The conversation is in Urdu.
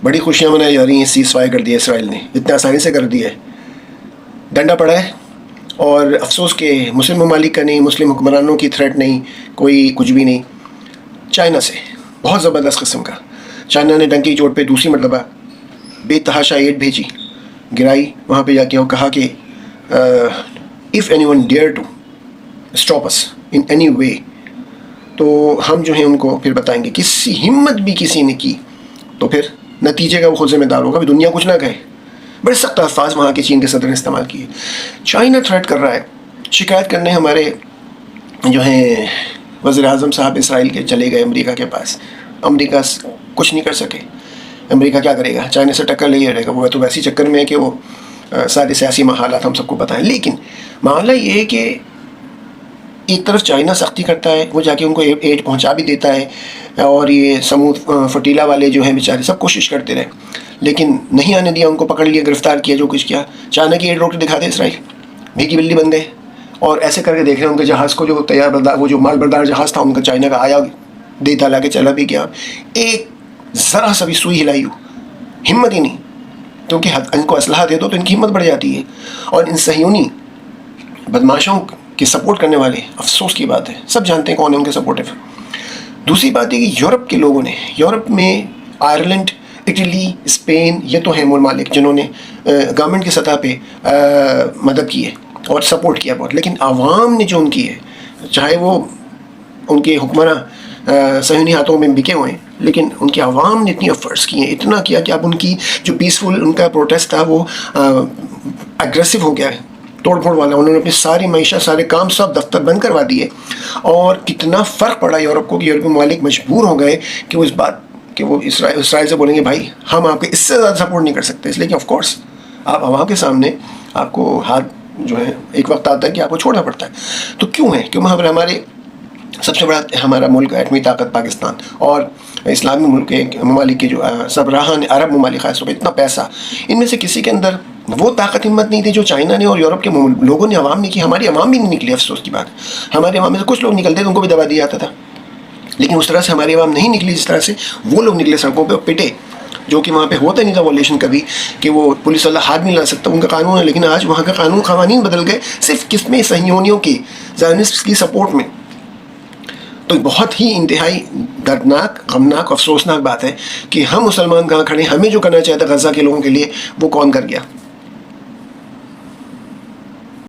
بڑی خوشیاں منائی جا رہی ہیں، سیز فائر کر دیا اسرائیل نے، اتنے آسانی سے کر دیا ہے، ڈنڈا پڑا ہے. اور افسوس کہ مسلم ممالک کا نہیں، مسلم حکمرانوں کی تھریٹ نہیں، کوئی کچھ بھی نہیں. چائنا سے بہت زبردست قسم کا، چائنا نے ڈنکی چوٹ پہ دوسری مرتبہ بے تحاشا ایڈ بھیجی، گرائی. وہاں پہ جا کے وہ کہا کہ if anyone dare to stop us in any way، تو ہم جو ہیں ان کو پھر بتائیں گے. کسی ہمت بھی کسی نے کی تو پھر نتیجے کا وہ خود ذمہ دار ہوگا، بھی دنیا کچھ نہ کہے. بڑے سخت الفاظ وہاں کے چین کے صدر نے استعمال کیے. چائنا تھریٹ کر رہا ہے. شکایت کرنے ہمارے جو ہیں وزیر اعظم صاحب اسرائیل کے چلے گئے امریکہ کے پاس. امریکہ کچھ نہیں کر سکے. امریکہ کیا کرے گا؟ چائنا سے ٹکر لے رہے گا. وہ تو ویسی چکر میں ہے کہ وہ سارے سیاسی حالات ہم سب کو پتہ ہیں. لیکن معاملہ یہ ہے کہ ایک طرف چائنا سختی کرتا ہے، وہ جا کے ان کو ایڈ پہنچا بھی دیتا ہے، اور یہ سمود فٹیلا والے جو ہیں بیچارے سب کوشش کرتے رہے، لیکن نہیں آنے دیا. ان کو پکڑ لیا، گرفتار کیا، جو کچھ کیا. چائنا کی ایڈ روک کے دکھا دے اسرائیل، بھیگی بلی بن گئے. اور ایسے کر کے دیکھ رہے ہیں ان کے جہاز کو، جو تیار بردار، وہ جو مال بردار جہاز تھا ان کا، چائنا کا آیا، دیتا لا کے چلا بھی گیا. ایک ذرا سا بھی سوئی ہلائی ہو، ہمت ہی نہیں. کیونکہ ان کو اسلحہ دے دو تو ان کی ہمت بڑھ جاتی ہے. اور ان صہیونی بدماشوں کی سپورٹ کرنے والے، افسوس کی بات ہے، سب جانتے ہیں کون ہے ان کے سپورٹو. دوسری بات یہ کہ یورپ کے لوگوں نے، یورپ میں آئرلینڈ، اٹلی، اسپین، یہ تو ہیں ممالک جنہوں نے گورنمنٹ کی سطح پہ مدد کی ہے اور سپورٹ کیا بہت. لیکن عوام نے جو ان کی ہے، چاہے وہ ان کے حکمراں صہیونی ہاتھوں میں بکے ہوئے ہیں، لیکن ان کی عوام نے اتنی ایفرٹس کی ہیں، اتنا کیا کہ اب ان کی جو پیسفل ان کا پروٹیسٹ تھا وہ اگریسو ہو گیا ہے، توڑ پھوڑ والا. انہوں نے اپنی ساری معیشت، سارے کام، سب دفتر بند کروا دیے. اور کتنا فرق پڑا یورپ کو کہ یورپی ممالک مجبور ہو گئے کہ وہ اس بات کہ وہ اسرائیل سے بولیں گے بھائی ہم آپ کے اس سے زیادہ سپورٹ نہیں کر سکتے. اس لیے کہ آف کورس آپ عوام کے سامنے آپ کو ہاتھ جو ہے ایک وقت آتا ہے کہ آپ کو چھوڑنا پڑتا ہے. تو کیوں ہے؟ کیوں وہاں پر ہمارے سب سے بڑا ہمارا ملک ایٹمی طاقت پاکستان اور اسلامی ملک کے ممالک کے جو سربراہان عرب ممالک خاص طور پہ اتنا پیسہ، ان میں سے کسی کے اندر وہ طاقت ہمت نہیں تھی جو چائنا نے اور یورپ کے لوگوں نے، عوام نے کی. ہماری عوام بھی نہیں نکلی، افسوس کی بات. ہمارے عوام میں سے کچھ لوگ نکلتے تھے، ان کو بھی دبا دیا جاتا تھا، لیکن اس طرح سے ہماری عوام نہیں نکلی جس طرح سے وہ لوگ نکلے سڑکوں پہ پٹے، جو کہ وہاں پہ ہوتا نہیں تھا وائلیشن کبھی، کہ وہ پولیس والا ہاتھ نہیں لا سکتا، ان کا قانون ہے. لیکن آج وہاں کا قوانین بدل گئے صرف کس میں؟ صہیونیوں کی، زائونسٹ کی سپورٹ میں. تو بہت ہی انتہائی دردناک، غمناک، افسوسناک بات ہے کہ ہم مسلمان کہاں کھڑے ہیں. ہمیں جو کرنا چاہتا غزہ کے لوگوں کے لیے وہ کون کر گیا.